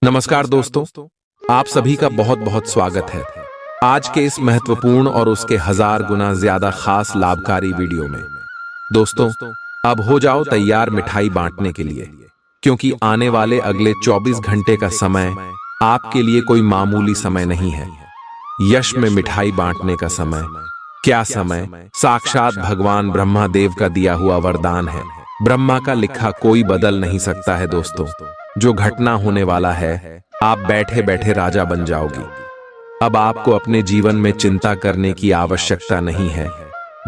नमस्कार दोस्तों, आप सभी का बहुत बहुत स्वागत है आज के इस महत्वपूर्ण और उसके 1000 गुना ज्यादा खास लाभकारी वीडियो में। दोस्तों, अब हो जाओ तैयार मिठाई बांटने के लिए, क्योंकि आने वाले अगले 24 घंटे का समय आपके लिए कोई मामूली समय नहीं है। यश में मिठाई बांटने का समय। क्या समय? साक्षात भगवान ब्रह्मा देव का दिया हुआ वरदान है। ब्रह्मा का लिखा कोई बदल नहीं सकता है दोस्तों। जो घटना होने वाला है, आप बैठे बैठे राजा बन जाओगी। अब आपको अपने जीवन में चिंता करने की आवश्यकता नहीं है।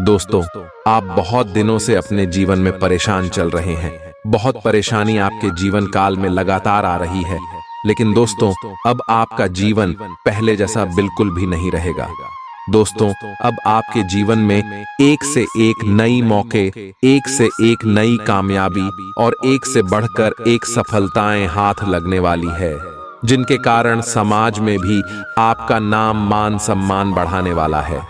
दोस्तों, आप बहुत दिनों से अपने जीवन में परेशान चल रहे हैं। बहुत परेशानी आपके जीवन काल में लगातार आ रही है, लेकिन दोस्तों, अब आपका जीवन पहले जैसा बिल्कुल भी नहीं रहेगा। दोस्तों, अब आपके जीवन में एक से एक नई मौके, एक से एक नई कामयाबी और एक से बढ़कर एक सफलताएं हाथ लगने वाली है, जिनके कारण समाज में भी आपका नाम मान सम्मान बढ़ाने वाला है।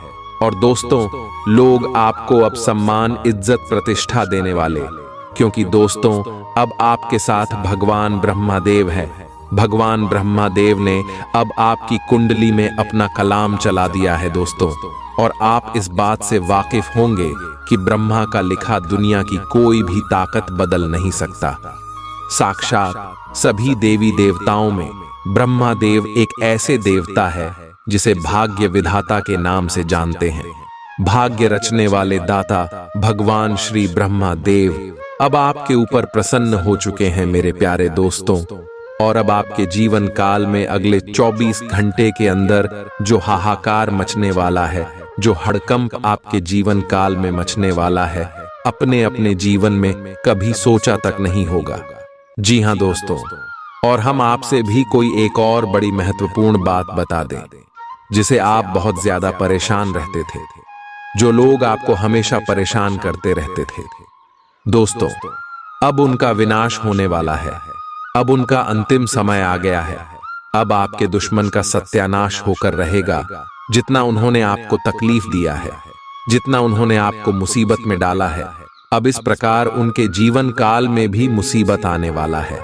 और दोस्तों, लोग आपको अब सम्मान, इज्जत, प्रतिष्ठा देने वाले, क्योंकि दोस्तों, अब आपके साथ भगवान ब्रह्मादेव है। भगवान ब्रह्मादेव ने अब आपकी कुंडली में अपना कलाम चला दिया है दोस्तों, और आप इस बात से वाकिफ होंगे कि ब्रह्मा का लिखा दुनिया की कोई भी ताकत बदल नहीं सकता। साक्षात सभी देवी देवताओं में ब्रह्मादेव एक ऐसे देवता है जिसे भाग्य विधाता के नाम से जानते हैं। भाग्य रचने वाले दाता भगवान श्री ब्रह्मादेव अब आपके ऊपर प्रसन्न हो चुके हैं मेरे प्यारे दोस्तों। और अब आपके जीवन काल में अगले 24 घंटे के अंदर जो हाहाकार मचने वाला है, जो हड़कंप आपके जीवन काल में मचने वाला है, अपने अपने जीवन में कभी सोचा तक नहीं होगा। जी हाँ दोस्तों, और हम आपसे भी कोई एक और बड़ी महत्वपूर्ण बात बता दें, जिसे आप बहुत ज्यादा परेशान रहते थे, जो लोग आपको हमेशा परेशान करते रहते थे। दोस्तों, अब उनका विनाश होने वाला है। अब उनका अंतिम समय आ गया है। अब आपके दुश्मन का सत्यानाश होकर रहेगा। जितना उन्होंने आपको तकलीफ दिया है, जितना उन्होंने आपको मुसीबत में डाला है, अब इस प्रकार उनके जीवन काल में भी मुसीबत आने वाला है।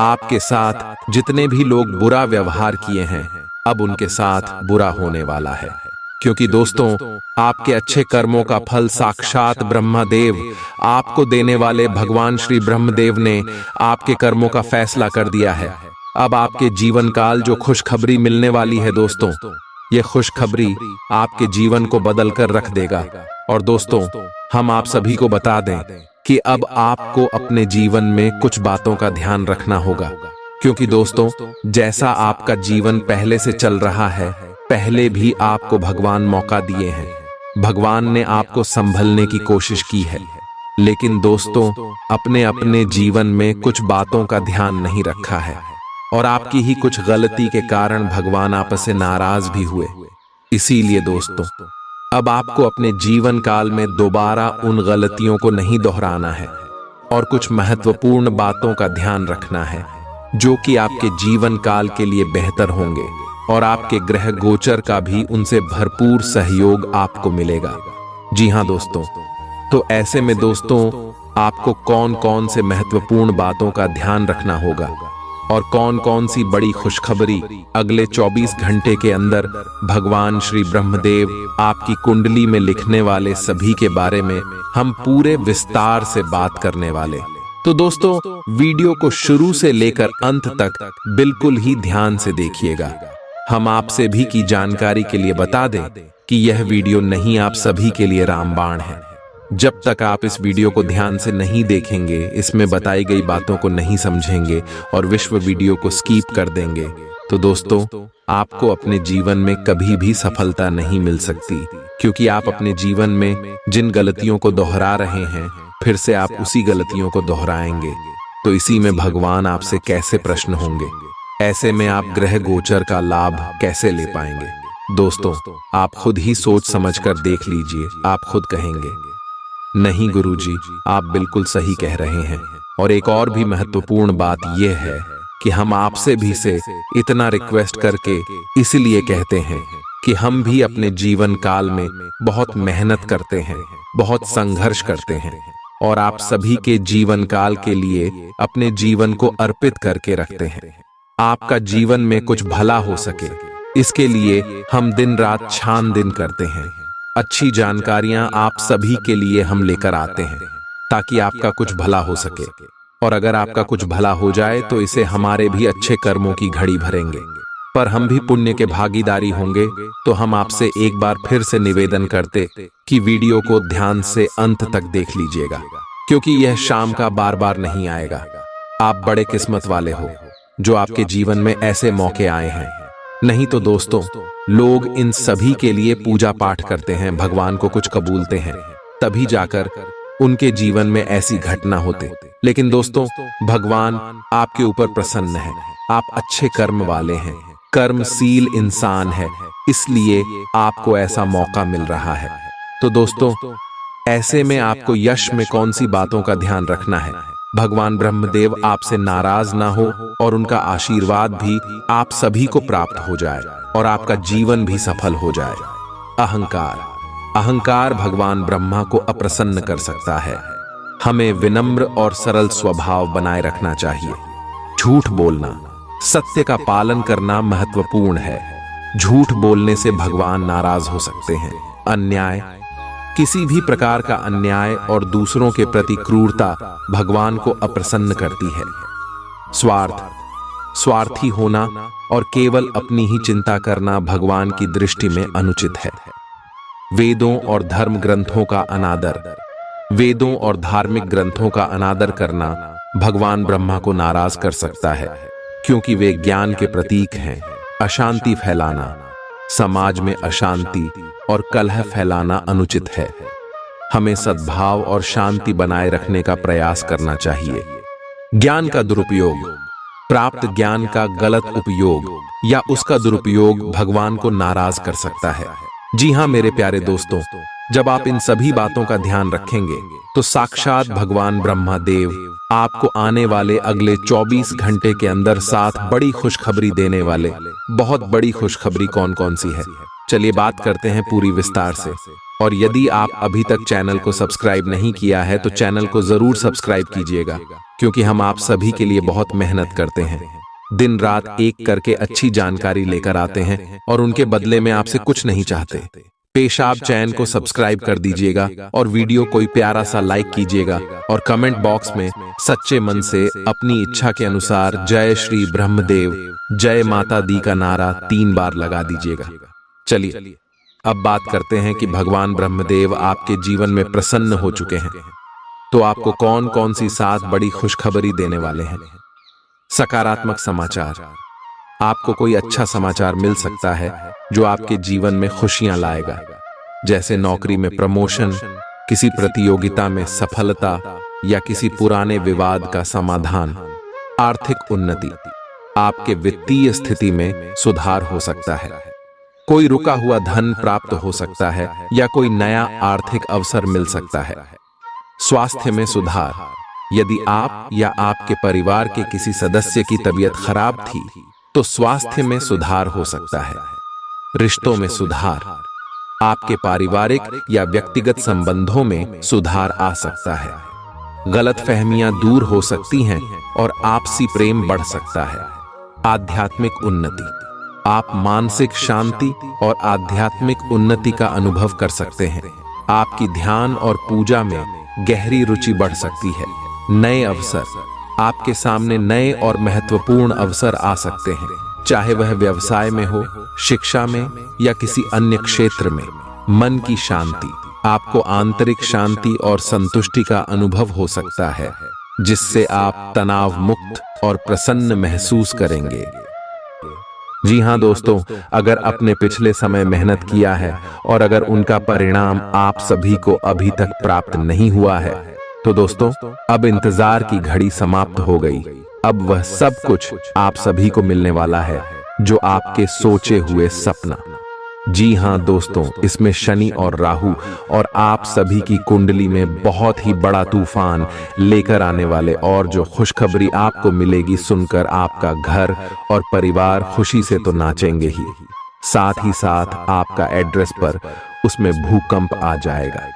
आपके साथ जितने भी लोग बुरा व्यवहार किए हैं, अब उनके साथ बुरा होने वाला है, क्योंकि दोस्तों, आपके अच्छे कर्मों का फल साक्षात ब्रह्मदेव आपको देने वाले भगवान श्री ब्रह्मदेव ने आपके कर्मों का फैसला कर दिया है। अब आपके जीवन काल जो खुशखबरी मिलने वाली है दोस्तों, ये खुशखबरी आपके जीवन को बदल कर रख देगा। और दोस्तों, हम आप सभी को बता दें कि अब आपको अपने जीवन में कुछ बातों का ध्यान रखना होगा, क्योंकि दोस्तों, जैसा आपका जीवन पहले से चल रहा है, पहले भी आपको भगवान मौका दिए हैं। भगवान ने आपको संभलने की कोशिश की है, लेकिन दोस्तों, अपने अपने जीवन में कुछ बातों का ध्यान नहीं रखा है, और आपकी ही कुछ गलती के कारण भगवान आपस से नाराज भी हुए। इसीलिए दोस्तों, अब आपको अपने जीवन काल में दोबारा उन गलतियों को नहीं दोहराना है, और कुछ महत्वपूर्ण बातों का ध्यान रखना है, जो कि आपके जीवन काल के लिए बेहतर होंगे, और आपके ग्रह गोचर का भी उनसे भरपूर सहयोग आपको मिलेगा। जी हाँ दोस्तों, तो ऐसे में दोस्तों, आपको कौन कौन से महत्वपूर्ण बातों का ध्यान रखना होगा, और कौन कौन सी बड़ी खुशखबरी अगले 24 घंटे के अंदर भगवान श्री ब्रह्मदेव आपकी कुंडली में लिखने वाले सभी के बारे में हम पूरे विस्तार से बात करने वाले। तो दोस्तों, वीडियो को शुरू से लेकर अंत तक बिल्कुल ही ध्यान से देखिएगा। हम आपसे भी की जानकारी के लिए बता दें कि यह वीडियो नहीं आप सभी के लिए रामबाण है। जब तक आप इस वीडियो को ध्यान से नहीं देखेंगे, इसमें बताई गई बातों को नहीं समझेंगे और विश्व वीडियो को स्किप कर देंगे, तो दोस्तों, आपको अपने जीवन में कभी भी सफलता नहीं मिल सकती, क्योंकि आप अपने जीवन में जिन गलतियों को दोहरा रहे हैं, फिर से आप उसी गलतियों को दोहराएंगे। तो इसी में भगवान आपसे कैसे प्रश्न होंगे? ऐसे में आप ग्रह गोचर का लाभ कैसे ले पाएंगे? दोस्तों, आप खुद ही सोच समझकर देख लीजिए। आप खुद कहेंगे, नहीं गुरुजी, आप बिल्कुल सही कह रहे हैं। और एक और भी महत्वपूर्ण बात यह है कि हम आपसे भी से इतना रिक्वेस्ट करके इसलिए कहते हैं कि हम भी अपने जीवन काल में बहुत मेहनत करते हैं, बहुत संघर्ष करते हैं, और आप सभी के जीवन काल के लिए अपने जीवन को अर्पित करके रखते हैं। आपका जीवन में कुछ भला हो सके, इसके लिए हम दिन रात छानबीन करते हैं। अच्छी जानकारियां आप सभी के लिए हम लेकर आते हैं ताकि आपका कुछ भला हो सके। और अगर आपका कुछ भला हो जाए तो इसे हमारे भी अच्छे कर्मों की घड़ी भरेंगे, पर हम भी पुण्य के भागीदारी होंगे। तो हम आपसे एक बार फिर से निवेदन करते कि वीडियो को ध्यान से अंत तक देख लीजिएगा, क्योंकि यह शाम का बार बार नहीं आएगा। आप बड़े किस्मत वाले हो जो आपके जीवन में ऐसे मौके आए हैं। नहीं तो दोस्तों, लोग इन सभी के लिए पूजा पाठ करते हैं, भगवान को कुछ कबूलते हैं, तभी जाकर उनके जीवन में ऐसी घटना होते। लेकिन दोस्तों, भगवान आपके ऊपर प्रसन्न है। आप अच्छे कर्म वाले हैं, कर्मशील इंसान है, इसलिए आपको ऐसा मौका मिल रहा है। तो दोस्तों, ऐसे में आपको यश में कौन सी बातों का ध्यान रखना है? भगवान ब्रह्मदेव आपसे नाराज ना हो और उनका आशीर्वाद भी आप सभी को प्राप्त हो जाए और आपका जीवन भी सफल हो जाए। अहंकार भगवान ब्रह्मा को अप्रसन्न कर सकता है। हमें विनम्र और सरल स्वभाव बनाए रखना चाहिए। झूठ बोलना, सत्य का पालन करना महत्वपूर्ण है। झूठ बोलने से भगवान नाराज हो सकते हैं। अन्याय, किसी भी प्रकार का अन्याय और दूसरों के प्रति क्रूरता भगवान को अप्रसन्न करती है। स्वार्थी होना और केवल अपनी ही चिंता करना भगवान की दृष्टि में अनुचित है। वेदों और धर्म ग्रंथों का अनादर, वेदों और धार्मिक ग्रंथों का अनादर करना भगवान ब्रह्मा को नाराज कर सकता है, क्योंकि वे ज्ञान के प्रतीक हैं। अशांति फैलाना, समाज में अशांति और कलह फैलाना अनुचित है। हमें सद्भाव और शांति बनाए रखने का प्रयास करना चाहिए। ज्ञान का दुरुपयोग, प्राप्त ज्ञान का गलत उपयोग या उसका दुरुपयोग भगवान को नाराज कर सकता है। जी हां मेरे प्यारे दोस्तों, जब आप इन सभी बातों का ध्यान रखेंगे तो साक्षात भगवान ब्रह्मा देव आपको आने वाले अगले 24 घंटे के अंदर 7 बड़ी खुशखबरी देने वाले। बहुत बड़ी खुशखबरी कौन कौन सी है, चलिए बात करते हैं पूरी विस्तार से। और यदि आप अभी तक चैनल को सब्सक्राइब नहीं किया है तो चैनल को जरूर सब्सक्राइब कीजिएगा, क्योंकि हम आप सभी के लिए बहुत मेहनत करते हैं। दिन रात एक करके अच्छी जानकारी लेकर आते हैं और उनके बदले में आपसे कुछ नहीं चाहते। पेशाब चैनल को सब्सक्राइब कर दीजिएगा और वीडियो कोई प्यारा सा लाइक कीजिएगा और कमेंट बॉक्स में सच्चे मन से अपनी इच्छा के अनुसार जय श्री ब्रह्मदेव, जय माता दी का नारा 3 बार लगा दीजिएगा। चलिए अब बात करते हैं कि भगवान ब्रह्मदेव आपके जीवन में प्रसन्न हो चुके हैं, तो आपको कौन कौन सी 7 बड़ी खुशखबरी देने वाले हैं। सकारात्मक समाचार, आपको कोई अच्छा समाचार मिल सकता है जो आपके जीवन में खुशियां लाएगा, जैसे नौकरी में प्रमोशन, किसी प्रतियोगिता में सफलता या किसी पुराने विवाद का समाधान। आर्थिक उन्नति, आपके वित्तीय स्थिति में सुधार हो सकता है। कोई रुका हुआ धन प्राप्त हो सकता है या कोई नया आर्थिक अवसर मिल सकता है। स्वास्थ्य में सुधार, यदि आप या आपके परिवार के किसी सदस्य की तबीयत खराब थी तो स्वास्थ्य में सुधार हो सकता है। रिश्तों में सुधार, आपके पारिवारिक या व्यक्तिगत संबंधों में सुधार आ सकता है। गलतफहमियां दूर हो सकती हैं और आपसी प्रेम बढ़ सकता है। आध्यात्मिक उन्नति, आप मानसिक शांति और आध्यात्मिक उन्नति का अनुभव कर सकते हैं। आपकी ध्यान और पूजा में गहरी रुचि बढ़ सकती है। नए अवसर, आपके सामने नए और महत्वपूर्ण अवसर आ सकते हैं, चाहे वह व्यवसाय में हो, शिक्षा में या किसी अन्य क्षेत्र में। मन की शांति, आपको आंतरिक शांति और संतुष्टि का अनुभव हो सकता है, जिससे आप तनाव मुक्त और प्रसन्न महसूस करेंगे। जी हां दोस्तों, अगर आपने पिछले समय मेहनत किया है और अगर उनका परिणाम आप सभी को अभी तक प्राप्त नहीं हुआ है तो दोस्तों, अब इंतजार की घड़ी समाप्त हो गई। अब वह सब कुछ आप सभी को मिलने वाला है जो आपके सोचे हुए सपना। जी हां दोस्तों, इसमें शनि और राहु और आप सभी की कुंडली में बहुत ही बड़ा तूफान लेकर आने वाले, और जो खुशखबरी आपको मिलेगी सुनकर आपका घर और परिवार खुशी से तो नाचेंगे ही, साथ ही साथ आपका एड्रेस पर उसमें भूकंप आ जाएगा।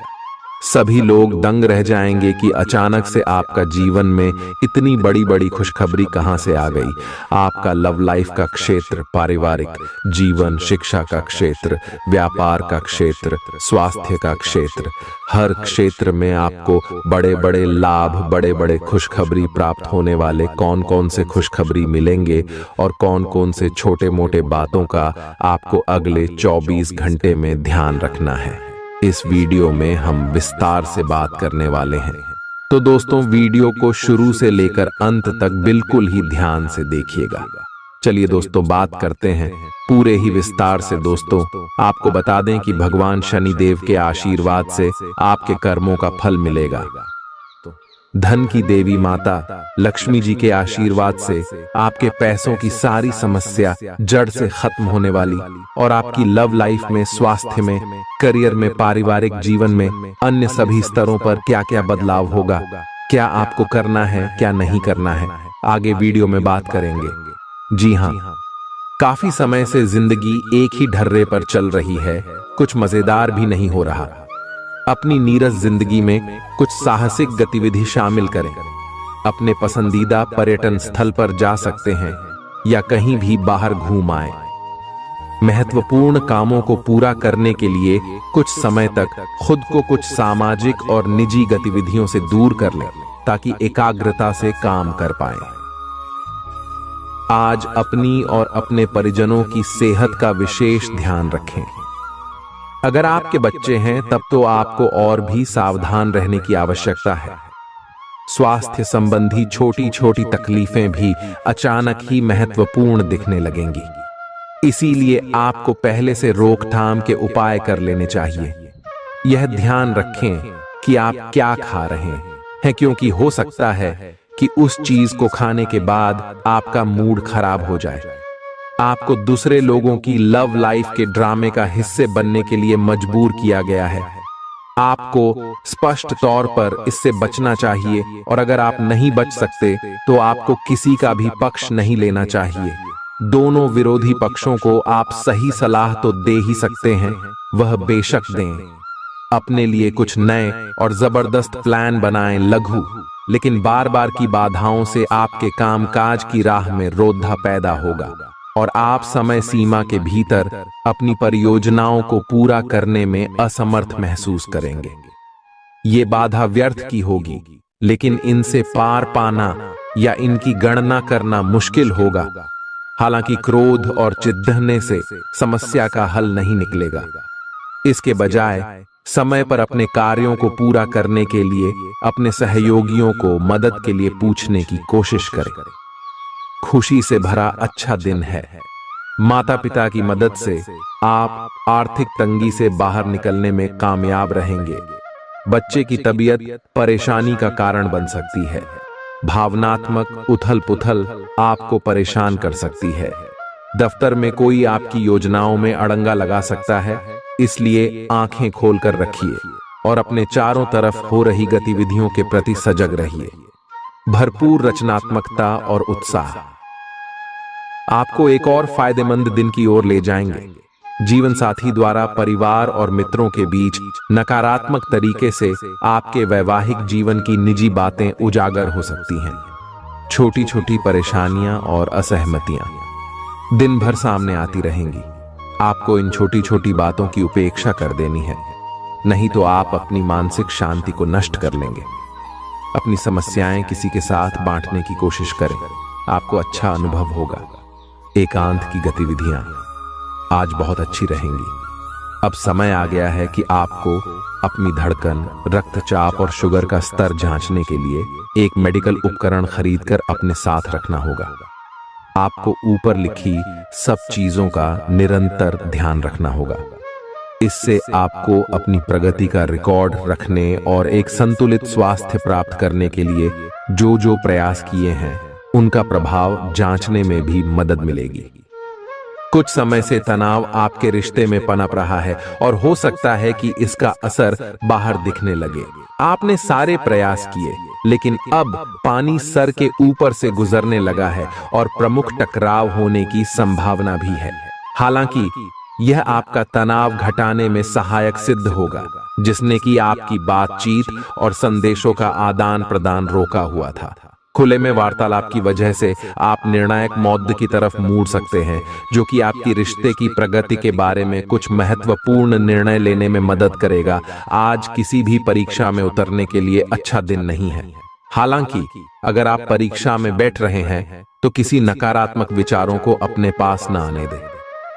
सभी लोग दंग रह जाएंगे कि अचानक से आपका जीवन में इतनी बड़ी बड़ी खुशखबरी कहां से आ गई। आपका लव लाइफ का क्षेत्र, पारिवारिक जीवन, शिक्षा का क्षेत्र, व्यापार का क्षेत्र, स्वास्थ्य का क्षेत्र, हर क्षेत्र में आपको बड़े बड़े लाभ, बड़े बड़े खुशखबरी प्राप्त होने वाले। कौन कौन से खुशखबरी मिलेंगे और कौन कौन से छोटे मोटे बातों का आपको अगले 24 घंटे में ध्यान रखना है, इस वीडियो में हम विस्तार से बात करने वाले हैं। तो दोस्तों, वीडियो को शुरू से लेकर अंत तक बिल्कुल ही ध्यान से देखिएगा। चलिए दोस्तों, बात करते हैं पूरे ही विस्तार से। दोस्तों, आपको बता दें कि भगवान शनिदेव के आशीर्वाद से आपके कर्मों का फल मिलेगा। धन की देवी माता लक्ष्मी जी के आशीर्वाद से आपके पैसों की सारी समस्या जड़ से खत्म होने वाली और आपकी लव लाइफ में, स्वास्थ्य में, करियर में, पारिवारिक जीवन में, अन्य सभी स्तरों पर क्या क्या बदलाव होगा, क्या आपको करना है, क्या नहीं करना है, आगे वीडियो में बात करेंगे। जी हाँ, काफी समय से जिंदगी एक ही ढर्रे पर चल रही है, कुछ मजेदार भी नहीं हो रहा। अपनी नीरस जिंदगी में कुछ साहसिक गतिविधि शामिल करें। अपने पसंदीदा पर्यटन स्थल पर जा सकते हैं या कहीं भी बाहर घूम आए। महत्वपूर्ण कामों को पूरा करने के लिए कुछ समय तक खुद को कुछ सामाजिक और निजी गतिविधियों से दूर कर लें ताकि एकाग्रता से काम कर पाएं। आज अपनी और अपने परिजनों की सेहत का विशेष ध्यान रखें। अगर आपके बच्चे हैं तब तो आपको और भी सावधान रहने की आवश्यकता है। स्वास्थ्य संबंधी छोटी छोटी तकलीफें भी अचानक ही महत्वपूर्ण दिखने लगेंगी, इसीलिए आपको पहले से रोकथाम के उपाय कर लेने चाहिए। यह ध्यान रखें कि आप क्या खा रहे हैं, क्योंकि हो सकता है कि उस चीज को खाने के बाद आपका मूड खराब हो जाए। आपको दूसरे लोगों की लव लाइफ के ड्रामे का हिस्से बनने के लिए मजबूर किया गया है। आपको स्पष्ट तौर पर इससे बचना चाहिए और अगर आप नहीं बच सकते तो आपको किसी का भी पक्ष नहीं लेना चाहिए। दोनों विरोधी पक्षों को आप सही सलाह तो दे ही सकते हैं, वह बेशक दें। अपने लिए कुछ नए और जबरदस्त प्लान बनाएं, लघु लेकिन बार बार की बाधाओं से आपके कामकाज की राह में रोधा पैदा होगा और आप समय सीमा के भीतर अपनी परियोजनाओं को पूरा करने में असमर्थ महसूस करेंगे। ये बाधा व्यर्थ की होगी, लेकिन इनसे पार पाना या इनकी गणना करना मुश्किल होगा। हालांकि क्रोध और चिढ़ने से समस्या का हल नहीं निकलेगा। इसके बजाय समय पर अपने कार्यों को पूरा करने के लिए अपने सहयोगियों को मदद के लिए पूछने की कोशिश करें। खुशी से भरा अच्छा दिन है। माता पिता की मदद से आप आर्थिक तंगी से बाहर निकलने में कामयाब रहेंगे। बच्चे की तबीयत परेशानी का कारण बन सकती है। भावनात्मक उथल पुथल आपको परेशान कर सकती है। दफ्तर में कोई आपकी योजनाओं में अड़ंगा लगा सकता है, इसलिए आंखें खोलकर रखिए और अपने चारों तरफ हो रही गतिविधियों के प्रति सजग रहिए। भरपूर रचनात्मकता और उत्साह आपको एक और फायदेमंद दिन की ओर ले जाएंगे। जीवन साथी द्वारा परिवार और मित्रों के बीच नकारात्मक तरीके से आपके वैवाहिक जीवन की निजी बातें उजागर हो सकती हैं। छोटी छोटी परेशानियां और असहमतियां दिन भर सामने आती रहेंगी। आपको इन छोटी छोटी बातों की उपेक्षा कर देनी है, नहीं तो आप अपनी मानसिक शांति को नष्ट कर लेंगे। अपनी समस्याएं किसी के साथ बांटने की कोशिश करें, आपको अच्छा अनुभव होगा। एकांत की गतिविधियां आज बहुत अच्छी रहेंगी। अब समय आ गया है कि आपको अपनी धड़कन, रक्तचाप और शुगर का स्तर जांचने के लिए एक मेडिकल उपकरण खरीदकर अपने साथ रखना होगा। आपको ऊपर लिखी सब चीजों का निरंतर ध्यान रखना होगा। इससे आपको अपनी प्रगति का रिकॉर्ड रखने और एक संतुलित स्वास्थ्य प्राप्त करने के लिए जो जो प्रयास किए हैं उनका प्रभाव जांचने में भी मदद मिलेगी। कुछ समय से तनाव आपके रिश्ते में पनप रहा है और हो सकता है कि इसका असर बाहर दिखने लगे। आपने सारे प्रयास किए, लेकिन अब पानी सर के ऊपर से गुजरने लगा है और प्रमुख टकराव होने की संभावना भी है। हालांकि यह आपका तनाव घटाने में सहायक सिद्ध होगा। जिसने कि आपकी बातचीत और संदेशों का आदान प्रदान रोका हुआ था। खुले में वार्तालाप की वजह से आप निर्णायक मौद्य की तरफ मुड़ सकते हैं, जो कि आपकी रिश्ते की प्रगति के बारे में कुछ महत्वपूर्ण निर्णय लेने में मदद करेगा। आज किसी भी परीक्षा में उतरने के लिए अच्छा दिन नहीं है। हालांकि अगर आप परीक्षा में बैठ रहे हैं तो किसी नकारात्मक विचारों को अपने पास न आने दें।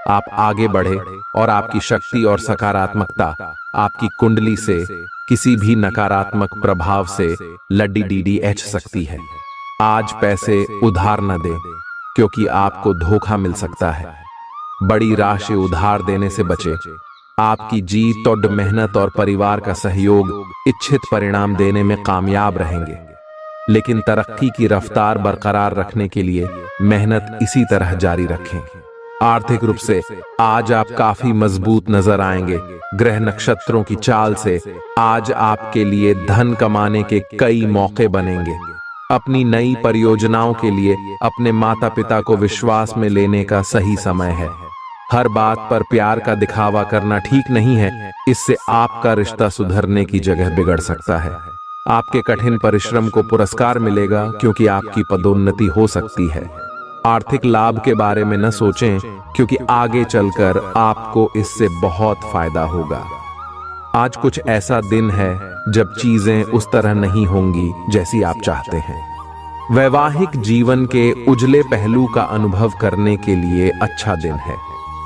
आप आगे बढ़े और आपकी शक्ति और सकारात्मकता आपकी कुंडली से किसी भी नकारात्मक प्रभाव से लड़ी सकती है। आज पैसे उधार न दें, क्योंकि आपको धोखा मिल सकता है। बड़ी राशि उधार देने से बचें। आपकी जीत और मेहनत और परिवार का सहयोग इच्छित परिणाम देने में कामयाब रहेंगे, लेकिन तरक्की की रफ्तार बरकरार रखने के लिए मेहनत इसी तरह जारी रखें। आर्थिक रूप से आज आप काफी मजबूत नजर आएंगे। ग्रह नक्षत्रों की चाल से आज आपके लिए धन कमाने के कई मौके बनेंगे। अपनी नई परियोजनाओं के लिए अपने माता पिता को विश्वास में लेने का सही समय है। हर बात पर प्यार का दिखावा करना ठीक नहीं है, इससे आपका रिश्ता सुधरने की जगह बिगड़ सकता है। आपके कठिन परिश्रम को पुरस्कार मिलेगा, क्योंकि आपकी पदोन्नति हो सकती है। आर्थिक लाभ के बारे में न सोचें, क्योंकि आगे चलकर आपको इससे बहुत फायदा होगा। आज कुछ ऐसा दिन है जब चीजें उस तरह नहीं होंगी जैसी आप चाहते हैं। वैवाहिक जीवन के उजले पहलू का अनुभव करने के लिए अच्छा दिन है।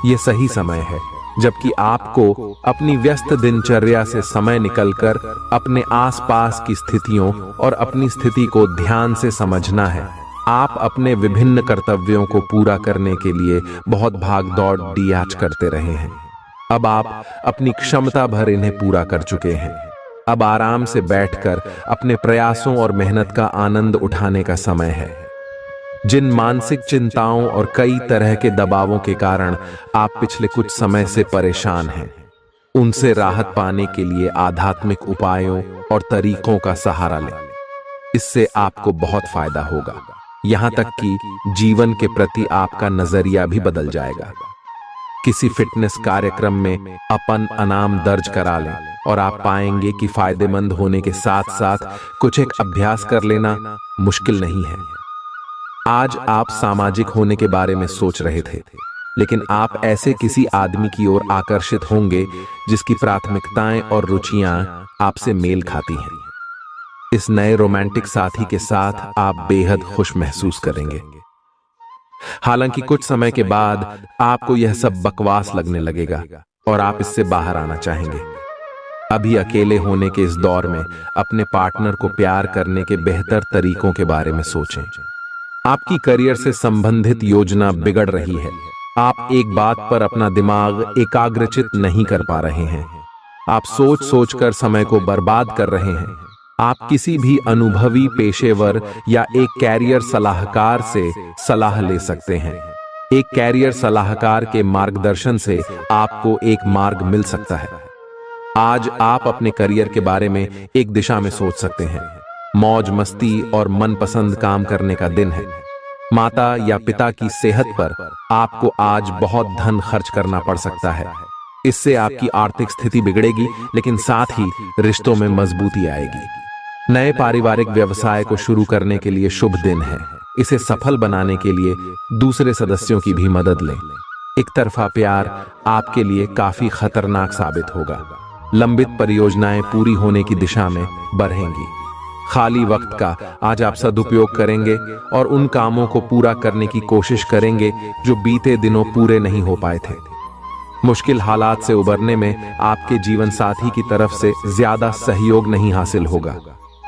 ये सही समय है जबकि आपको अपनी व्यस्त दिनचर्या से समय निकलकर अपने आसपास की स्थितियों और अपनी स्थिति को ध्यान से समझना है। आप अपने विभिन्न कर्तव्यों को पूरा करने के लिए बहुत भाग दौड़ आज करते रहे हैं। अब आप अपनी क्षमता भर इन्हें पूरा कर चुके हैं। अब आराम से बैठकर अपने प्रयासों और मेहनत का आनंद उठाने का समय है। जिन मानसिक चिंताओं और कई तरह के दबावों के कारण आप पिछले कुछ समय से परेशान हैं, उनसे राहत पाने के लिए आध्यात्मिक उपायों और तरीकों का सहारा लें। इससे आपको बहुत फायदा होगा। यहां तक कि जीवन के प्रति आपका नजरिया भी बदल जाएगा। किसी फिटनेस कार्यक्रम में अपन इनाम दर्ज करा लें और आप पाएंगे कि फायदेमंद होने के साथ साथ कुछ एक अभ्यास कर लेना मुश्किल नहीं है। आज आप सामाजिक होने के बारे में सोच रहे थे, लेकिन आप ऐसे किसी आदमी की ओर आकर्षित होंगे जिसकी प्राथमिकताएं और रुचियां आपसे मेल खाती हैं। इस नए रोमांटिक साथी के साथ आप बेहद खुश महसूस करेंगे। हालांकि कुछ समय के बाद आपको यह सब बकवास लगने लगेगा और आप इससे बाहर आना चाहेंगे। अभी अकेले होने के इस दौर में अपने पार्टनर को प्यार करने के बेहतर तरीकों के बारे में सोचें। आपकी करियर से संबंधित योजना बिगड़ रही है। आप एक बात पर अपना दिमाग एकाग्रचित नहीं कर पा रहे हैं। आप सोच सोचकर समय को बर्बाद कर रहे हैं। आप किसी भी अनुभवी पेशेवर या एक कैरियर सलाहकार से सलाह ले सकते हैं। एक कैरियर सलाहकार के मार्गदर्शन से आपको एक मार्ग मिल सकता है। आज आप अपने करियर के बारे में एक दिशा में सोच सकते हैं। मौज मस्ती और मनपसंद काम करने का दिन है। माता या पिता की सेहत पर आपको आज बहुत धन खर्च करना पड़ सकता है। इससे आपकी आर्थिक स्थिति बिगड़ेगी, लेकिन साथ ही रिश्तों में मजबूती आएगी। नए पारिवारिक व्यवसाय को शुरू करने के लिए शुभ दिन है। इसे सफल बनाने के लिए दूसरे सदस्यों की भी मदद लें। एक तरफा प्यार आपके लिए काफी खतरनाक साबित होगा। लंबित परियोजनाएं पूरी होने की दिशा में बढ़ेंगी। खाली वक्त का आज आप सदुपयोग करेंगे और उन कामों को पूरा करने की कोशिश करेंगे जो बीते दिनों पूरे नहीं हो पाए थे। मुश्किल हालात से उबरने में आपके जीवन साथी की तरफ से ज्यादा सहयोग नहीं हासिल होगा।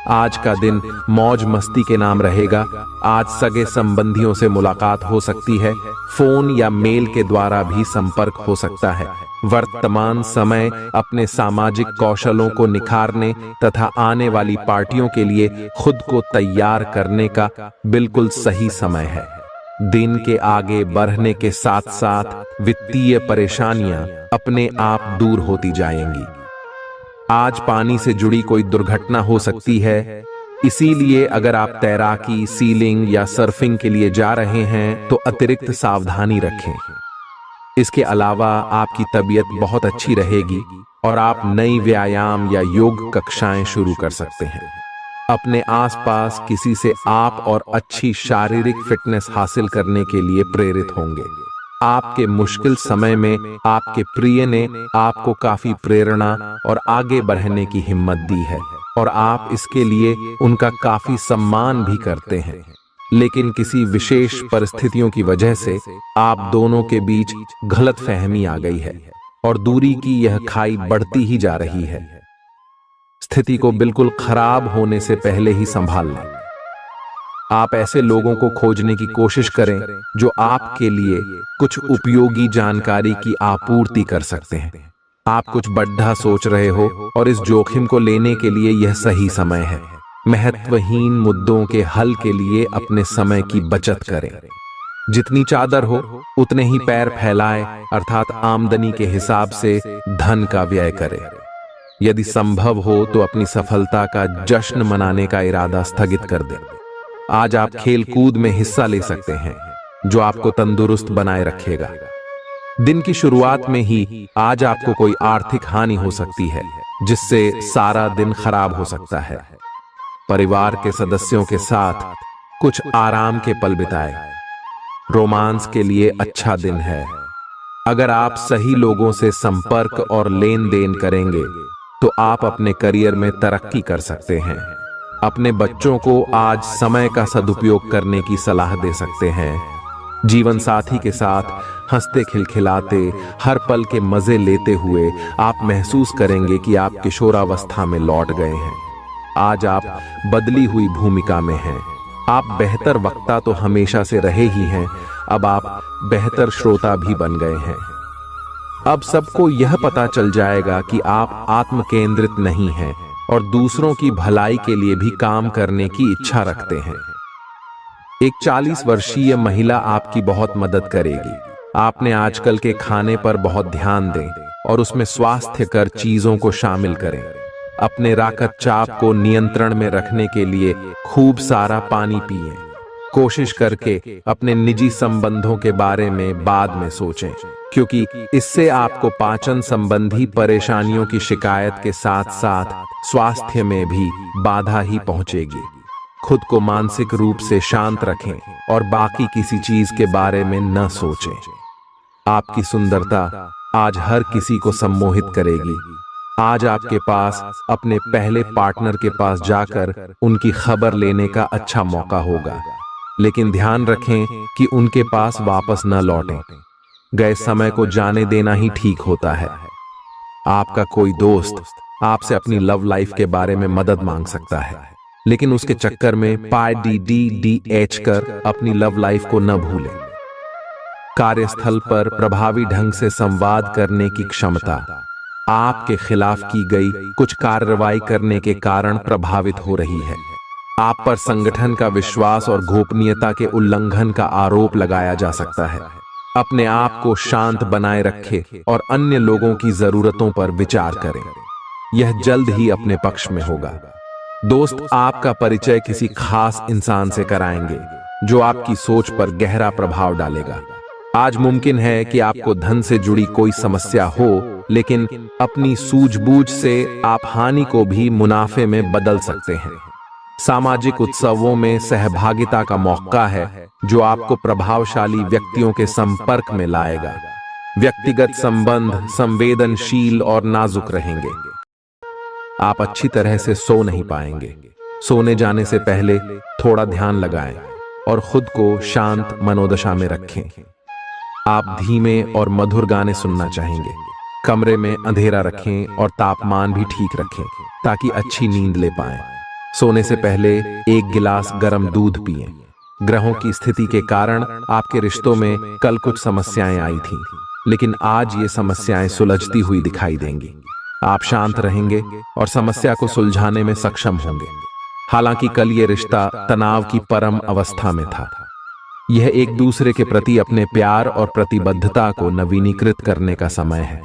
आज का दिन मौज मस्ती के नाम रहेगा। आज सगे संबंधियों से मुलाकात हो सकती है। फोन या मेल के द्वारा भी संपर्क हो सकता है। वर्तमान समय अपने सामाजिक कौशलों को निखारने तथा आने वाली पार्टियों के लिए खुद को तैयार करने का बिल्कुल सही समय है। दिन के आगे बढ़ने के साथ साथ वित्तीय परेशानियां अपने आप दूर होती जाएंगी। आज पानी से जुड़ी कोई दुर्घटना हो सकती है, इसीलिए अगर आप तैराकी, सीलिंग या सर्फिंग के लिए जा रहे हैं तो अतिरिक्त सावधानी रखें। इसके अलावा आपकी तबीयत बहुत अच्छी रहेगी। और आप नई व्यायाम या योग कक्षाएं शुरू कर सकते हैं। अपने आसपास किसी से आप और अच्छी शारीरिक फिटनेस हासिल करने के लिए प्रेरित होंगे। आपके मुश्किल समय में आपके प्रिय ने आपको काफी प्रेरणा और आगे बढ़ने की हिम्मत दी है और आप इसके लिए उनका काफी सम्मान भी करते हैं। लेकिन किसी विशेष परिस्थितियों की वजह से आप दोनों के बीच गलतफहमी आ गई है और दूरी की यह खाई बढ़ती ही जा रही है। स्थिति को बिल्कुल खराब होने से पहले ही संभाल लें। आप ऐसे लोगों को खोजने की कोशिश करें जो आपके लिए कुछ उपयोगी जानकारी की आपूर्ति कर सकते हैं। आप कुछ बड़ा सोच रहे हो और इस जोखिम को लेने के लिए यह सही समय है। महत्वहीन मुद्दों के हल के लिए अपने समय की बचत करें। जितनी चादर हो उतने ही पैर फैलाएं, अर्थात आमदनी के हिसाब से धन का व्यय करें। यदि संभव हो तो अपनी सफलता का जश्न मनाने का इरादा स्थगित कर दें। आज आप खेल कूद में हिस्सा ले सकते हैं जो आपको तंदुरुस्त बनाए रखेगा। दिन की शुरुआत में ही आज आपको कोई आर्थिक हानि हो सकती है जिससे सारा दिन खराब हो सकता है। परिवार के सदस्यों के साथ कुछ आराम के पल बिताएं। रोमांस के लिए अच्छा दिन है। अगर आप सही लोगों से संपर्क और लेन देन करेंगे तो आप अपने करियर में तरक्की कर सकते हैं। अपने बच्चों को आज समय का सदुपयोग करने की सलाह दे सकते हैं। जीवन साथी के साथ हंसते खिलखिलाते हर पल के मजे लेते हुए आप महसूस करेंगे कि आप किशोरावस्था में लौट गए हैं। आज आप बदली हुई भूमिका में हैं। आप बेहतर वक्ता तो हमेशा से रहे ही हैं, अब आप बेहतर श्रोता भी बन गए हैं। अब सबको यह पता चल जाएगा कि आप आत्म केंद्रित नहीं हैं और दूसरों की भलाई के लिए भी काम करने की इच्छा रखते हैं। एक 40 वर्षीय महिला आपकी बहुत मदद करेगी। आपने आजकल के खाने पर बहुत ध्यान दें और उसमें स्वास्थ्यकर चीजों को शामिल करें। अपने रक्तचाप को नियंत्रण में रखने के लिए खूब सारा पानी पिएं। कोशिश करके अपने निजी संबंधों के बारे में बाद में सोचें, क्योंकि इससे आपको पाचन संबंधी परेशानियों की शिकायत के साथ साथ स्वास्थ्य में भी बाधा ही पहुंचेगी। खुद को मानसिक रूप से शांत रखें और बाकी किसी चीज के बारे में न सोचें। आपकी सुंदरता आज हर किसी को सम्मोहित करेगी। आज आपके पास अपने पहले पार्टनर के पास जाकर उनकी खबर लेने का अच्छा मौका होगा, लेकिन ध्यान रखें कि उनके पास वापस न लौटें। गए समय को जाने देना ही ठीक होता है। आपका कोई दोस्त आपसे अपनी लव लाइफ के बारे में मदद मांग सकता है, लेकिन उसके चक्कर में PDDDH कर अपनी लव लाइफ को न भूलें। कार्यस्थल पर प्रभावी ढंग से संवाद करने की क्षमता आपके खिलाफ की गई कुछ कार्रवाई करने के कारण प्रभावित हो रही है। आप पर संगठन का विश्वास और गोपनीयता के उल्लंघन का आरोप लगाया जा सकता है। अपने आप को शांत बनाए रखें और अन्य लोगों की जरूरतों पर विचार करें। यह जल्द ही अपने पक्ष में होगा। दोस्त आपका परिचय किसी खास इंसान से कराएंगे जो आपकी सोच पर गहरा प्रभाव डालेगा। आज मुमकिन है कि आपको धन से जुड़ी कोई समस्या हो, लेकिन अपनी सूझबूझ से आप हानि को भी मुनाफे में बदल सकते हैं। सामाजिक उत्सवों में सहभागिता का मौका है जो आपको प्रभावशाली व्यक्तियों के संपर्क में लाएगा। व्यक्तिगत संबंध संवेदनशील और नाजुक रहेंगे। आप अच्छी तरह से सो नहीं पाएंगे। सोने जाने से पहले थोड़ा ध्यान लगाएं और खुद को शांत मनोदशा में रखें। आप धीमे और मधुर गाने सुनना चाहेंगे। कमरे में अंधेरा रखें और तापमान भी ठीक रखें ताकि अच्छी नींद ले पाएं। सोने से पहले एक गिलास गर्म दूध पिएं। ग्रहों की स्थिति के कारण आपके रिश्तों में कल कुछ समस्याएं आई थीं, लेकिन आज ये समस्याएं सुलझती हुई दिखाई देंगी। आप शांत रहेंगे और समस्या को सुलझाने में सक्षम होंगे। हालांकि कल ये रिश्ता तनाव की परम अवस्था में था। यह एक दूसरे के प्रति अपने प्यार और प्रतिबद्धता को नवीनीकृत करने का समय है।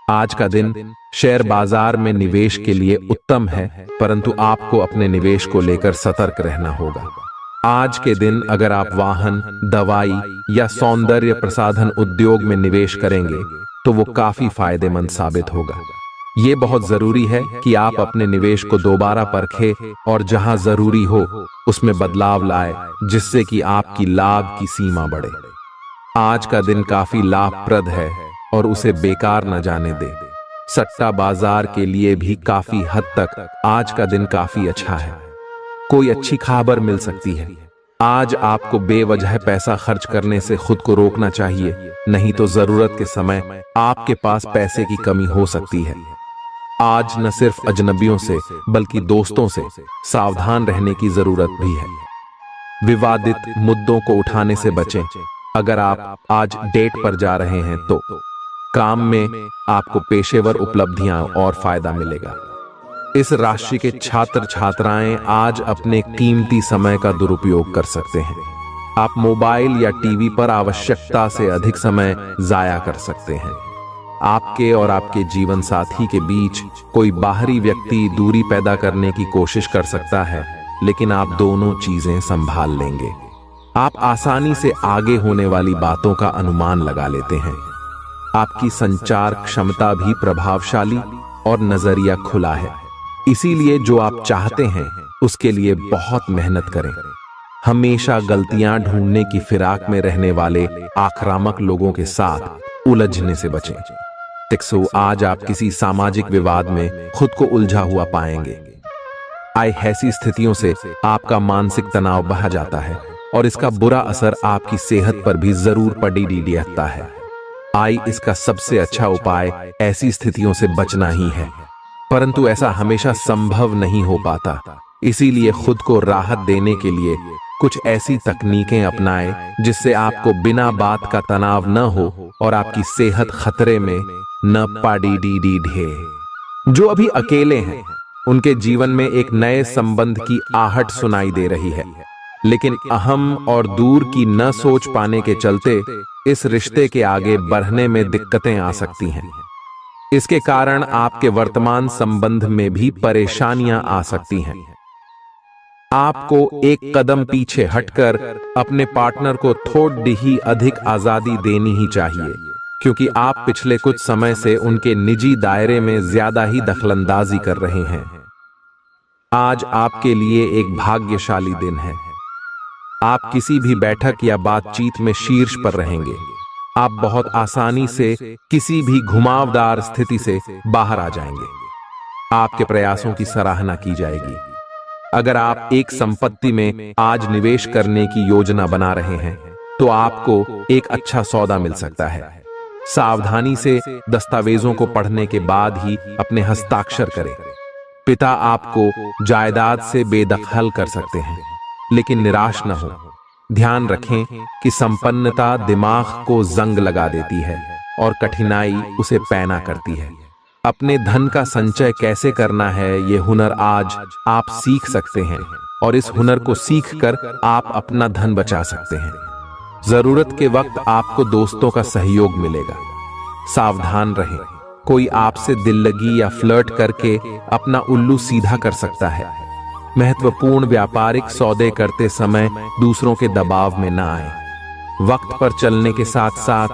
आज का दिन शेयर बाजार में निवेश के लिए उत्तम है, परंतु आपको अपने निवेश को लेकर सतर्क रहना होगा। आज के दिन अगर आप वाहन, दवाई या सौंदर्य प्रसाधन उद्योग में निवेश करेंगे तो वो काफी फायदेमंद साबित होगा। ये बहुत जरूरी है कि आप अपने निवेश को दोबारा परखें और जहां जरूरी हो उसमें बदलाव लाए, जिससे कि आपकी लाभ की सीमा बढ़े। आज का दिन काफी लाभप्रद है और उसे बेकार न जाने दें। सट्टा बाजार के लिए भी काफी हद तक आज का दिन काफी अच्छा है। कोई अच्छी खबर मिल सकती है। आज आपको बेवजह पैसा खर्च करने से खुद को रोकना चाहिए, नहीं तो जरूरत के समय आपके पास पैसे की कमी हो सकती है। आज न सिर्फ अजनबियों से बल्कि दोस्तों से सावधान रहने की जरूरत भी है। विवादित मुद्दों को उठाने से बचें। अगर आप आज डेट पर जा रहे हैं तो काम में आपको पेशेवर उपलब्धियां और फायदा मिलेगा। इस राशि के छात्र छात्राएं आज अपने कीमती समय का दुरुपयोग कर सकते हैं। आप मोबाइल या टीवी पर आवश्यकता से अधिक समय जाया कर सकते हैं। आपके और आपके जीवन साथी के बीच कोई बाहरी व्यक्ति दूरी पैदा करने की कोशिश कर सकता है, लेकिन आप दोनों चीजें संभाल लेंगे। आप आसानी से आगे होने वाली बातों का अनुमान लगा लेते हैं। आपकी संचार क्षमता भी प्रभावशाली और नजरिया खुला है, इसीलिए जो आप चाहते हैं उसके लिए बहुत मेहनत करें। हमेशा गलतियां ढूंढने की फिराक में रहने वाले आक्रामक लोगों के साथ उलझने से बचें। आज आप किसी सामाजिक विवाद में खुद को उलझा हुआ पाएंगे। ऐसी स्थितियों से आपका मानसिक तनाव बढ़ जाता है और इसका बुरा असर आपकी सेहत पर भी जरूर पड़ता है। इसका सबसे अच्छा उपाय ऐसी स्थितियों से बचना ही है, परंतु ऐसा हमेशा संभव नहीं हो पाता। इसीलिए खुद को राहत देने के लिए कुछ ऐसी तकनीकें अपनाएं जिससे आपको बिना बात का तनाव न हो और आपकी सेहत खतरे में न पड़े। जो अभी अकेले हैं उनके जीवन में एक नए संबंध की आहट सुनाई दे रही है, लेकिन अहम और दूर की न सोच पाने के चलते इस रिश्ते के आगे बढ़ने में दिक्कतें आ सकती हैं। इसके कारण आपके वर्तमान संबंध में भी परेशानियां आ सकती हैं। आपको एक कदम पीछे हटकर अपने पार्टनर को थोड़ी ही अधिक आजादी देनी ही चाहिए, क्योंकि आप पिछले कुछ समय से उनके निजी दायरे में ज्यादा ही दखलंदाजी कर रहे हैं। आज आपके लिए एक भाग्यशाली दिन है। आप किसी भी बैठक या बातचीत में शीर्ष पर रहेंगे। आप बहुत आसानी से किसी भी घुमावदार स्थिति से बाहर आ जाएंगे। आपके प्रयासों की सराहना की जाएगी। अगर आप एक संपत्ति में आज निवेश करने की योजना बना रहे हैं तो आपको एक अच्छा सौदा मिल सकता है। सावधानी से दस्तावेजों को पढ़ने के बाद ही अपने हस्ताक्षर करें। पिता आपको जायदाद से बेदखल कर सकते हैं, लेकिन निराश न हो। ध्यान रखें कि संपन्नता दिमाग को जंग लगा देती है और कठिनाई उसे पैना करती है। अपने धन का संचय कैसे करना है ये हुनर आज आप सीख सकते हैं और इस हुनर को सीखकर आप अपना धन बचा सकते हैं। जरूरत के वक्त आपको दोस्तों का सहयोग मिलेगा। सावधान रहें, कोई आपसे दिल लगी या फ्लर्ट करके अपना उल्लू सीधा कर सकता है। महत्वपूर्ण व्यापारिक सौदे करते समय दूसरों के दबाव में न आए। वक्त पर चलने के साथ साथ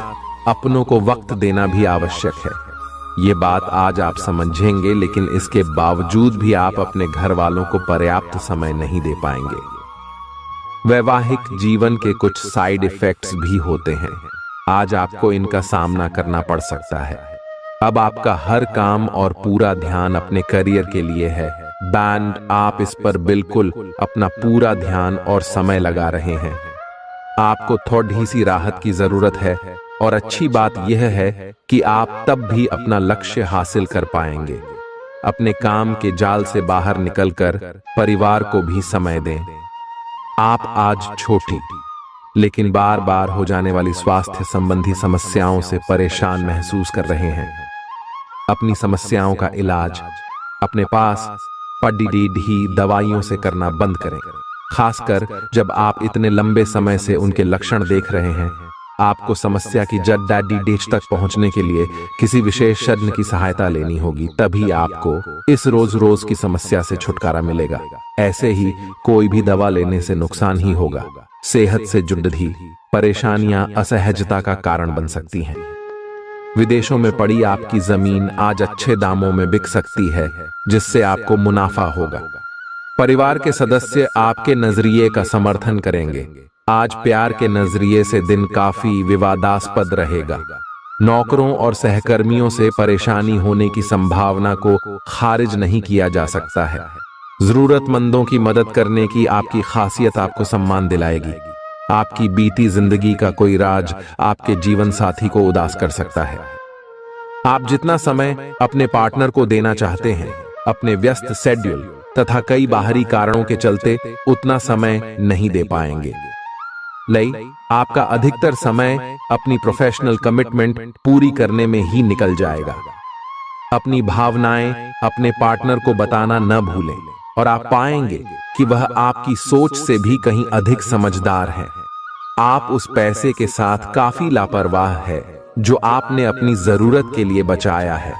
अपनों को वक्त देना भी आवश्यक है। ये बात आज आप समझेंगे, लेकिन इसके बावजूद भी आप अपने घर वालों को पर्याप्त समय नहीं दे पाएंगे। वैवाहिक जीवन के कुछ साइड इफेक्ट्स भी होते हैं। आज आपको इनका सामना करना पड़ सकता है। अब आपका हर काम और पूरा ध्यान अपने करियर के लिए है। बैंड, आप इस पर बिल्कुल अपना पूरा ध्यान और समय लगा रहे हैं। आपको थोड़ी सी राहत की जरूरत है और अच्छी बात यह है कि आप तब भी अपना लक्ष्य हासिल कर पाएंगे। अपने काम के जाल से बाहर निकलकर परिवार को भी समय दें। आप आज छोटी लेकिन बार बार हो जाने वाली स्वास्थ्य संबंधी समस्याओं से परेशान महसूस कर रहे हैं। अपनी समस्याओं का इलाज अपने पास पड़ी दवाइयों से करना बंद करें, खासकर जब आप इतने लंबे समय से उनके लक्षण देख रहे हैं। आपको समस्या की जड़ डेच तक पहुंचने के लिए किसी विशेषज्ञ की सहायता लेनी होगी, तभी आपको इस रोज की समस्या से छुटकारा मिलेगा। ऐसे ही कोई भी दवा लेने से नुकसान ही होगा। सेहत से जुड़ी परेशानियां असहजता का कारण बन सकती हैं। विदेशों में पड़ी आपकी जमीन आज अच्छे दामों में बिक सकती है, जिससे आपको मुनाफा होगा। परिवार के सदस्य आपके नजरिए का समर्थन करेंगे। आज प्यार के नजरिए से दिन काफी विवादास्पद रहेगा। नौकरों और सहकर्मियों से परेशानी होने की संभावना को खारिज नहीं किया जा सकता है। जरूरतमंदों की मदद करने की आपकी खासियत आपको सम्मान दिलाएगी। आपकी बीती जिंदगी का कोई राज आपके जीवन साथी को उदास कर सकता है। आप जितना समय अपने पार्टनर को देना चाहते हैं, अपने व्यस्त शेड्यूल तथा कई बाहरी कारणों के चलते उतना समय नहीं दे पाएंगे। आपका अधिकतर समय अपनी प्रोफेशनल कमिटमेंट पूरी करने में ही निकल जाएगा। अपनी भावनाएं अपने पार्टनर को बताना न भूलें और आप पाएंगे कि वह आपकी सोच से भी कहीं अधिक समझदार है। आप उस पैसे के साथ काफी लापरवाह है जो आपने अपनी जरूरत के लिए बचाया है,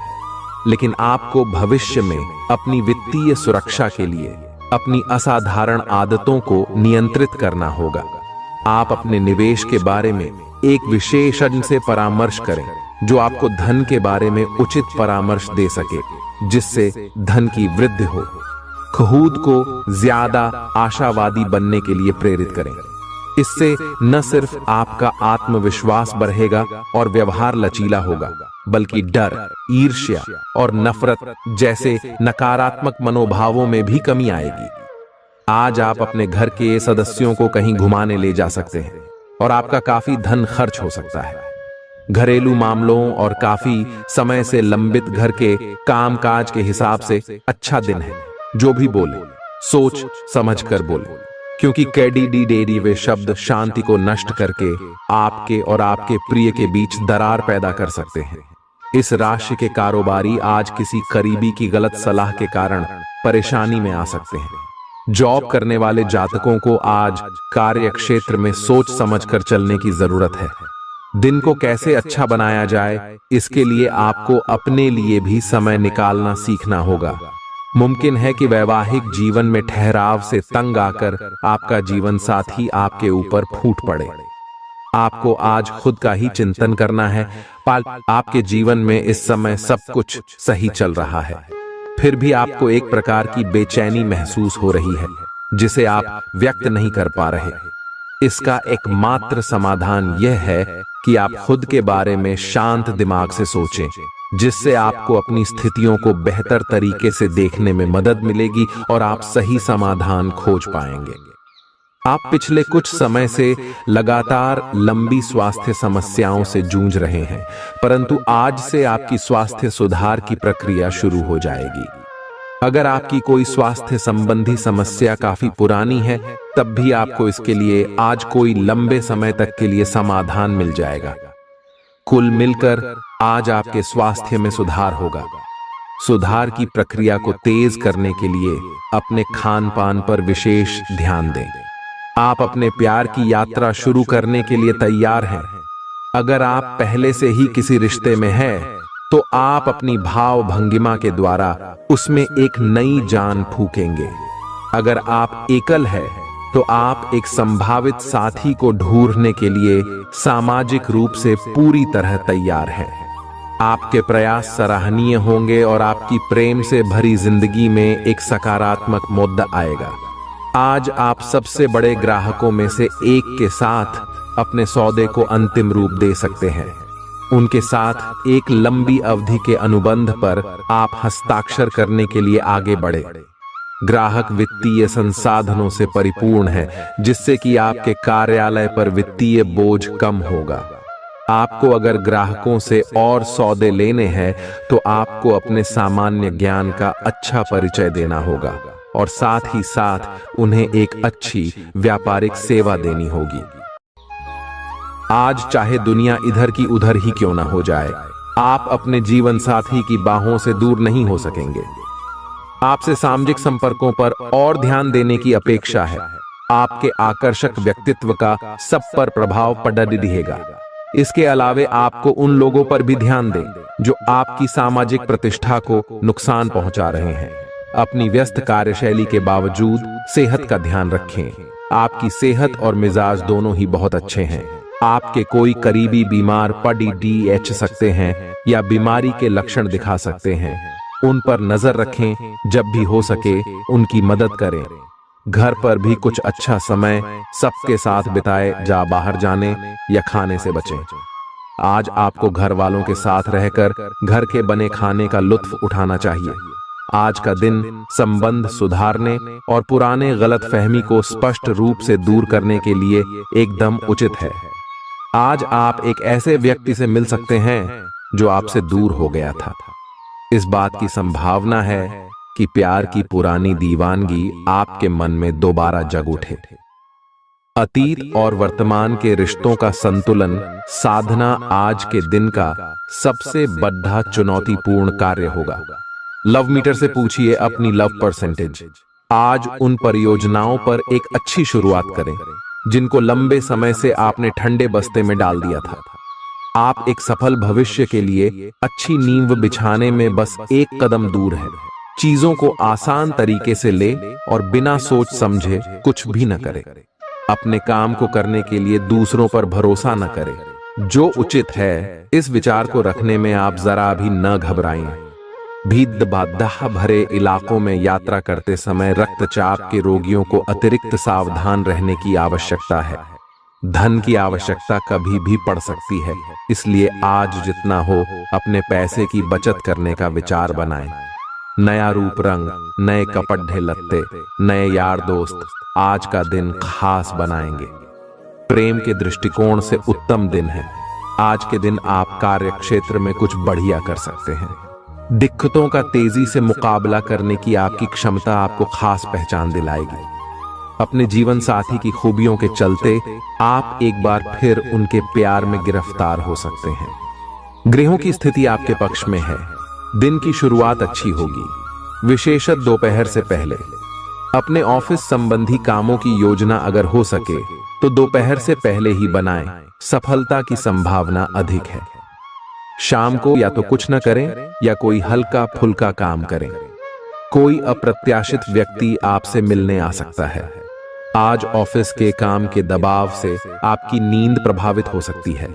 लेकिन आपको भविष्य में अपनी वित्तीय सुरक्षा के लिए अपनी असाधारण आदतों को नियंत्रित करना होगा। आप अपने निवेश के बारे में एक विशेषज्ञ से परामर्श करें जो आपको धन के बारे में उचित परामर्श दे सके, जिससे धन की वृद्धि हो। खुद को ज्यादा आशावादी बनने के लिए प्रेरित करें। इससे न सिर्फ आपका आत्मविश्वास बढ़ेगा और व्यवहार लचीला होगा, बल्कि डर, ईर्ष्या और नफरत जैसे नकारात्मक मनोभावों में भी कमी आएगी। आज आप अपने घर के सदस्यों को कहीं घुमाने ले जा सकते हैं और आपका काफी धन खर्च हो सकता है। घरेलू मामलों और काफी समय से लंबित घर के कामकाज के हिसाब से अच्छा दिन है। जो भी बोले सोच समझ कर बोले, क्योंकि कैडी वे शब्द शांति को नष्ट करके आपके और आपके प्रिय के बीच दरार पैदा कर सकते हैं। इस राशि के कारोबारी आज किसी करीबी की गलत सलाह के कारण परेशानी में आ सकते हैं। जॉब करने वाले जातकों को आज कार्य क्षेत्र में सोच समझकर चलने की जरूरत है। दिन को कैसे अच्छा बनाया जाए, इसके लिए आपको अपने लिए भी समय निकालना सीखना होगा। मुमकिन है कि वैवाहिक जीवन में ठहराव से तंग आकर आपका जीवन साथी आपके ऊपर फूट पड़े। आपको आज खुद का ही चिंतन करना है। आपके जीवन में इस समय सब कुछ सही चल रहा है, फिर भी आपको एक प्रकार की बेचैनी महसूस हो रही है जिसे आप व्यक्त नहीं कर पा रहे। इसका एकमात्र समाधान यह है कि आप खुद के बारे में शांत दिमाग से सोचें, जिससे आपको अपनी स्थितियों को बेहतर तरीके से देखने में मदद मिलेगी और आप सही समाधान खोज पाएंगे। आप पिछले कुछ समय से लगातार लंबी स्वास्थ्य समस्याओं से जूझ रहे हैं, परंतु आज से आपकी स्वास्थ्य सुधार की प्रक्रिया शुरू हो जाएगी। अगर आपकी कोई स्वास्थ्य संबंधी समस्या काफी पुरानी है, तब भी आपको इसके लिए आज कोई लंबे समय तक के लिए समाधान मिल जाएगा। कुल मिलकर आज आपके स्वास्थ्य में सुधार होगा। सुधार की प्रक्रिया को तेज करने के लिए अपने खान पान पर विशेष ध्यान दें। आप अपने प्यार की यात्रा शुरू करने के लिए तैयार हैं। अगर आप पहले से ही किसी रिश्ते में हैं, तो आप अपनी भाव भंगिमा के द्वारा उसमें एक नई जान फूकेंगे। अगर आप एकल हैं, तो आप एक संभावित साथी को ढूंढने के लिए सामाजिक रूप से पूरी तरह तैयार हैं। आपके प्रयास सराहनीय होंगे और आपकी प्रेम से भरी जिंदगी में एक सकारात्मक मुद्दा आएगा। आज आप सबसे बड़े ग्राहकों में से एक के साथ अपने सौदे को अंतिम रूप दे सकते हैं। उनके साथ एक लंबी अवधि के अनुबंध पर आप हस्ताक्षर करने के लिए आगे बढ़े। ग्राहक वित्तीय संसाधनों से परिपूर्ण है, जिससे कि आपके कार्यालय पर वित्तीय बोझ कम होगा। आपको अगर ग्राहकों से और सौदे लेने हैं, तो आपको अपने सामान्य ज्ञान का अच्छा परिचय देना होगा और साथ ही साथ उन्हें एक अच्छी व्यापारिक सेवा देनी होगी। आज चाहे दुनिया इधर की उधर ही क्यों ना हो जाए, आप अपने जीवन साथी की बाहों से दूर नहीं हो सकेंगे। आपसे सामाजिक संपर्कों पर और ध्यान देने की अपेक्षा है। आपके आकर्षक व्यक्तित्व का सब पर प्रभाव पड़ दिखेगा। इसके अलावे आपको उन लोगों पर भी ध्यान दें जो आपकी सामाजिक प्रतिष्ठा को नुकसान पहुंचा रहे हैं। अपनी व्यस्त कार्यशैली के बावजूद सेहत का ध्यान रखें। आपकी सेहत और मिजाज दोनों ही बहुत अच्छे हैं। आपके कोई करीबी बीमार पड़ सकते हैं, या बीमारी के लक्षण दिखा सकते हैं। उन पर नजर रखें, जब भी हो सके उनकी मदद करें। घर पर भी कुछ अच्छा समय सबके साथ बिताए, जा बाहर जाने या खाने से बचें। आज आपको घर वालों के साथ रहकर घर के बने खाने का लुत्फ उठाना चाहिए। आज का दिन संबंध सुधारने और पुराने गलतफहमी को स्पष्ट रूप से दूर करने के लिए एकदम उचित है। आज आप एक ऐसे व्यक्ति से मिल सकते हैं जो आपसे दूर हो गया था। इस बात की संभावना है कि प्यार की पुरानी दीवानगी आपके मन में दोबारा जग उठे। अतीत और वर्तमान के रिश्तों का संतुलन साधना आज के दिन का सबसे बड़ा चुनौतीपूर्ण कार्य होगा। लव मीटर से पूछिए अपनी लव परसेंटेज। आज उन परियोजनाओं पर एक अच्छी शुरुआत करें जिनको लंबे समय से आपने ठंडे बस्ते में डाल दिया था। आप एक सफल भविष्य के लिए अच्छी नींव बिछाने में बस एक कदम दूर है। चीजों को आसान तरीके से ले और बिना सोच समझे कुछ भी न करें। अपने काम को करने के लिए दूसरों पर भरोसा न करें। जो उचित है, इस विचार को रखने में आप जरा भी न घबराएं। भीड़ बाधा भरे इलाकों में यात्रा करते समय रक्तचाप के रोगियों को अतिरिक्त सावधान रहने की आवश्यकता है। धन की आवश्यकता कभी भी पड़ सकती है, इसलिए आज जितना हो अपने पैसे की बचत करने का विचार बनाएं। नया रूप रंग, नए कपड़े लत्ते, नए यार दोस्त आज का दिन खास बनाएंगे। प्रेम के दृष्टिकोण से उत्तम दिन है। आज के दिन आप कार्य क्षेत्र में कुछ बढ़िया कर सकते हैं। दिक्कतों का तेजी से मुकाबला करने की आपकी क्षमता आपको खास पहचान दिलाएगी। अपने जीवन साथी की खूबियों के चलते आप एक बार फिर उनके प्यार में गिरफ्तार हो सकते हैं। ग्रहों की स्थिति आपके पक्ष में है। दिन की शुरुआत अच्छी होगी, विशेषतः दोपहर से पहले। अपने ऑफिस संबंधी कामों की योजना अगर हो सके तो दोपहर से पहले ही बनाएं, सफलता की संभावना अधिक है। शाम को या तो कुछ न करें या कोई हल्का फुल्का काम करें। कोई अप्रत्याशित व्यक्ति आपसे मिलने आ सकता है। आज ऑफिस के काम के दबाव से आपकी नींद प्रभावित हो सकती है।